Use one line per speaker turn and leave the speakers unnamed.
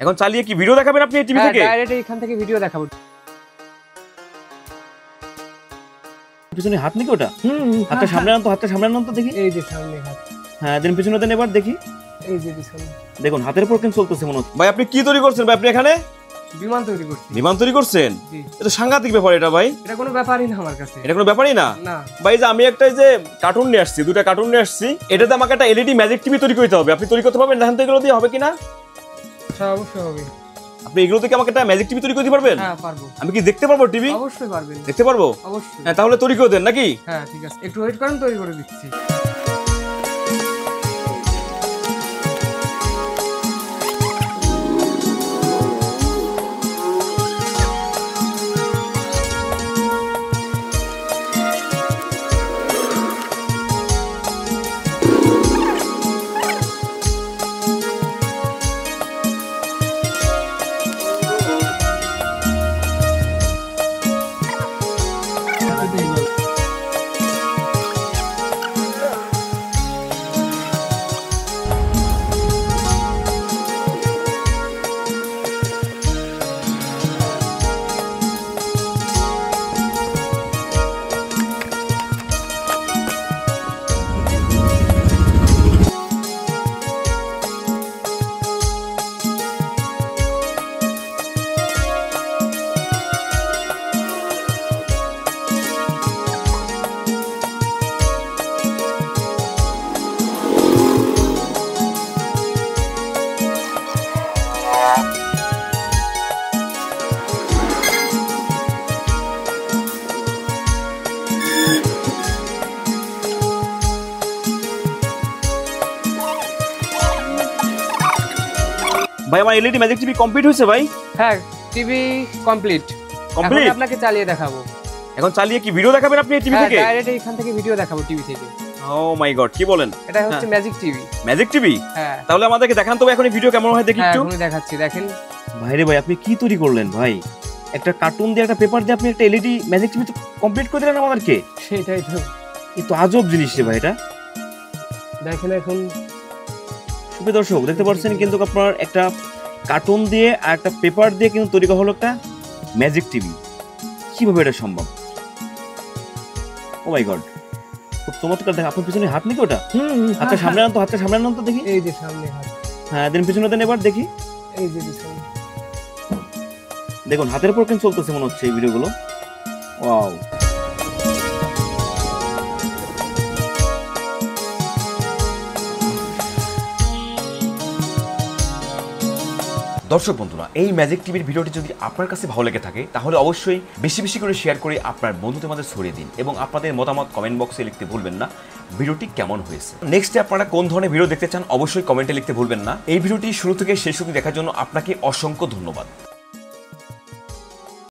এখন চালিয়ে কি ভিডিও দেখাবেন আপনি এই টিভি থেকে?
ডাইরেক্ট এখান থেকে ভিডিও দেখাবো।
পিছনে হাত নাকি ওটা? হাতটা সামনে আনতো, হাতটা সামনে আনতো দেখি।
এই যে সামনে হাত।
হ্যাঁ, দেন পিছনে দেন এবার দেখি।
এই যে পিছনে।
দেখুন হাতের উপর কেন চলতেছে মনে হচ্ছে। ভাই আপনি কি তৈরি করছেন ভাই? আপনি এখানে
বিমান তৈরি করছি।
বিমান তৈরি করছেন?
জি।
এটা সাংঘাতিক ব্যাপার এটা ভাই।
এটা কোনো ব্যাপারই না আমার কাছে।
এটা কোনো ব্যাপারই না।
না।
ভাই যে আমি একটা যে কার্টুন নিয়ে আসছি, দুটো কার্টুন নিয়ে আসছি। এটাতে আমাকে একটা এলইডি ম্যাজিক টিভি তৈরি করতে হবে। আপনি তৈরি করতে পারবেন? দেখেন তো এগুলো দিয়ে হবে কিনা।
হ্যাঁ অবশ্যই হবে।
আপনি এগুলো থেকে আমাকে একটা ম্যাজিক টিভি তৈরি করতে পারবেন?
হ্যাঁ পারবো।
আমি কি দেখতে পারবো টিভি?
অবশ্যই পারবেন।
দেখতে পারবো?
অবশ্যই।
হ্যাঁ তাহলে তৈরি করে দেন নাকি?
হ্যাঁ ঠিক আছে, একটু ওয়েট করেন, তৈরি করে দিচ্ছি।
ভাই আমার এলইডি ম্যাজিক টিভি কমপ্লিট হয়েছে ভাই।
হ্যাঁ টিভি কমপ্লিট।
কমপ্লিট?
এখন আপনাকে চালিয়ে দেখাবো।
এখন চালিয়ে কি ভিডিও দেখাবেন আপনি এই টিভি থেকে?
ডাইরেক্ট এখান থেকে ভিডিও দেখাবো টিভি থেকে।
ও মাই গড, কি বলেন?
এটা হচ্ছে ম্যাজিক টিভি।
Magic TV?
হ্যাঁ।
তাহলে আমাদেরকে দেখান তো এখন এই ভিডিও কেমন হয় দেখি
হ্যাঁ
একটু।
এখনই দেখাচ্ছি, দেখেন।
ভাই রে ভাই, আপনি কি তৈরি করলেন ভাই? একটা কার্টুন দিয়ে একটা পেপার দিয়ে আপনি একটা এলইডি ম্যাজিক টিভি তো কমপ্লিট করে দিলেন আমাদেরকে।
সেটাই তো।
এই তো আজব জিনিস রে ভাই এটা।
দেখেন এখন।
সুপ্রিয় দর্শক দেখতে পাচ্ছেন কিন্তু আপনার একটা কার্টুন দিয়ে আর একটা পেপার দিয়ে কিন্তু তৈরি করা হলো একটা ম্যাজিক টিভি। কিভাবে এটা সম্ভব? ও মাই গড, খুব চমৎকার। দেখেন আপনার পিছনে হাত নাকি ওটা? হাতটা সামনে আনতো, হাতটা সামনে আনতো দেখি।
এই যে সামনে হাত।
হ্যাঁ, দেন পিছনে দেন এবার দেখি।
এই যে পিছনে।
দেখুন হাতের উপর কেন চলতেছে মনে হচ্ছে এই ভিডিওগুলো। ওয়াও। দর্শক বন্ধুরা, এই ম্যাজিক টিভির ভিডিওটি যদি আপনার কাছে ভালো লেগে থাকে তাহলে অবশ্যই বেশি বেশি করে শেয়ার করে আপনার বন্ধুদের মাঝে ছড়িয়ে দিন এবং আপনাদের মতামত কমেন্ট বক্সে লিখতে ভুলবেন না ভিডিওটি কেমন হয়েছে। নেক্সটে আপনারা কোন ধরনের ভিডিও দেখতে চান অবশ্যই কমেন্টে লিখতে ভুলবেন না। এই ভিডিওটি শুরু থেকে শেষ অবধি দেখার জন্য আপনাকে অসংখ্য ধন্যবাদ।